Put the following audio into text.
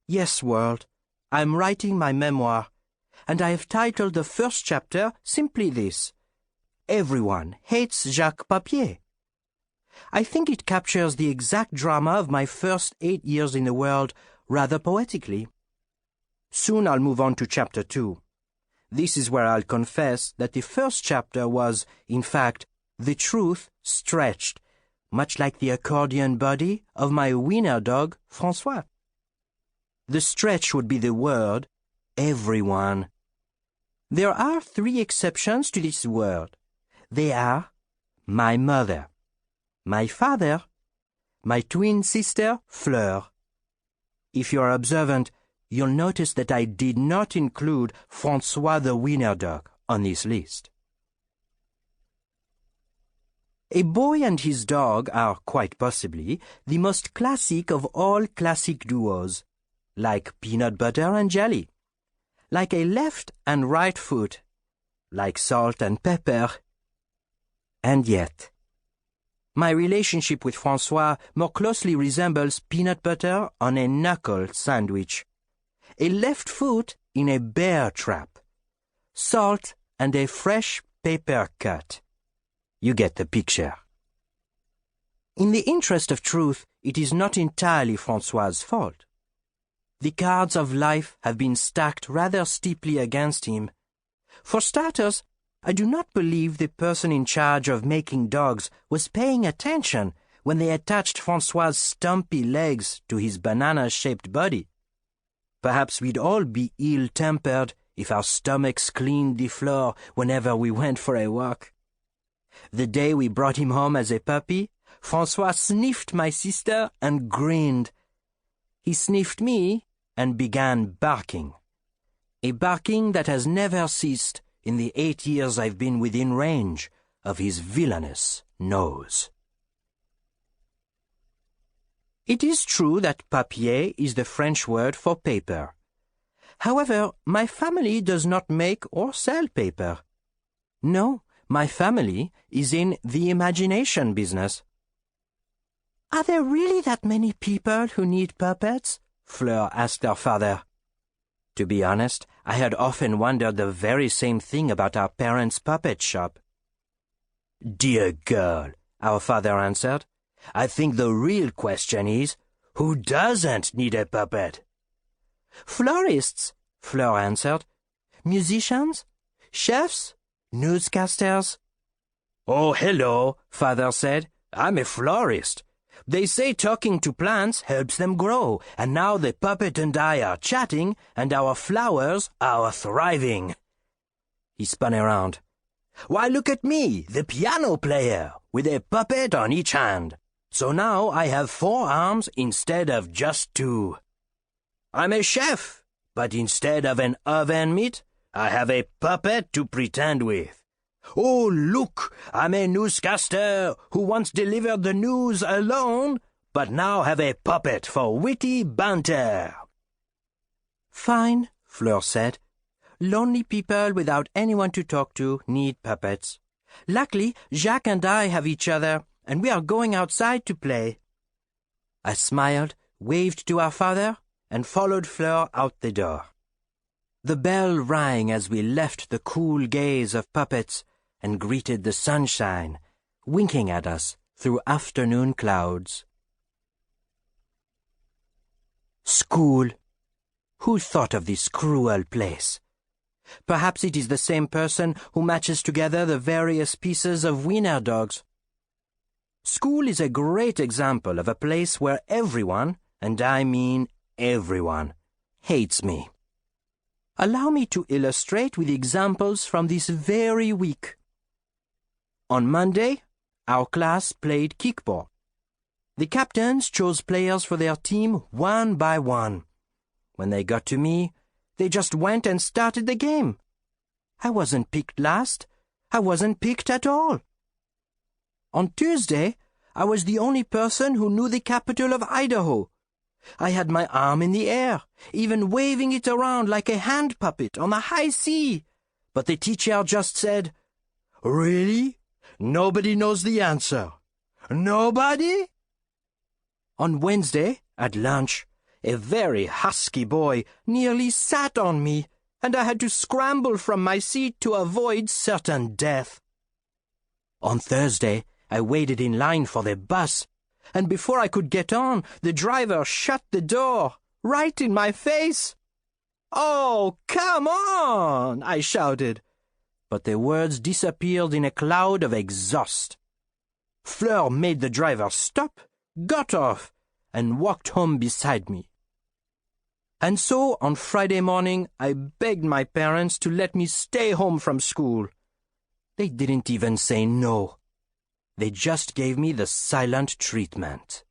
Yes, world, I'm writing my memoir, and I have titled the first chapter simply this: Everyone Hates Jacques Papier. I think it captures the exact drama of my first 8 years in the world rather poetically. Soon I'll move on to chapter 2. This is where I'll confess that the first chapter was, in fact, the truth stretched, much like the accordion body of my wiener dog, François. The stretch would be the word, everyone. There are 3 exceptions to this word. They are my mother, my father, my twin sister, Fleur. If you are observant, you'll notice that I did not include François the wiener dog on this list. A boy and his dog are, quite possibly, the most classic of all classic duos, like peanut butter and jelly, like a left and right foot, like salt and pepper. And yet, my relationship with François more closely resembles peanut butter on a knuckle sandwich, a left foot in a bear trap, salt and a fresh paper cut. You get the picture. In the interest of truth, it is not entirely François' fault. The cards of life have been stacked rather steeply against him. For starters, I do not believe the person in charge of making dogs was paying attention when they attached François' stumpy legs to his banana-shaped body. Perhaps we'd all be ill-tempered if our stomachs cleaned the floor whenever we went for a walk. The day we brought him home as a puppy, François sniffed my sister and grinned. He sniffed me and began barking. A barking that has never ceased in the 8 years I've been within range of his villainous nose. It is true that papier is the French word for paper. However, my family does not make or sell paper. No, my family is in the imagination business. Are there really that many people who need puppets? Fleur asked her father. To be honest, I had often wondered the very same thing about our parents' puppet shop. Dear girl, our father answered, I think the real question is, who doesn't need a puppet? Florists, Fleur answered. Musicians? Chefs? Newscasters? Oh, hello, father said. I'm a florist. They say talking to plants helps them grow, and now the puppet and I are chatting, and our flowers are thriving. He spun around. Why, look at me, the piano player, with a puppet on each hand. So now I have 4 arms instead of just 2. I'm a chef, but instead of an oven mitt, I have a puppet to pretend with. Oh, look, I'm a newscaster who once delivered the news alone, but now have a puppet for witty banter. Fine, Fleur said. Lonely people without anyone to talk to need puppets. Luckily, Jacques and I have each other, and we are going outside to play. I smiled, waved to our father, and followed Fleur out the door. The bell rang as we left the cool gaze of puppets and greeted the sunshine, winking at us through afternoon clouds. School. Who thought of this cruel place? Perhaps it is the same person who matches together the various pieces of wiener dogs. School is a great example of a place where everyone, and I mean everyone, hates me. Allow me to illustrate with examples from this very week. On Monday, our class played kickball. The captains chose players for their team one by one. When they got to me, they just went and started the game. I wasn't picked last. I wasn't picked at all. On Tuesday, I was the only person who knew the capital of Idaho. I had my arm in the air, even waving it around like a hand puppet on the high C. But the teacher just said, Really? Nobody knows the answer. Nobody? On Wednesday, at lunch, A very husky boy nearly sat on me, and I had to scramble from my seat to avoid certain death. On Thursday, I waited in line for the bus, and before I could get on, the driver shut the door, right in my face. "Oh, come on!" I shouted, but the words disappeared in a cloud of exhaust. Fleur made the driver stop, got off, and walked home beside me. And so, on Friday morning, I begged my parents to let me stay home from school. They didn't even say no. They just gave me the silent treatment.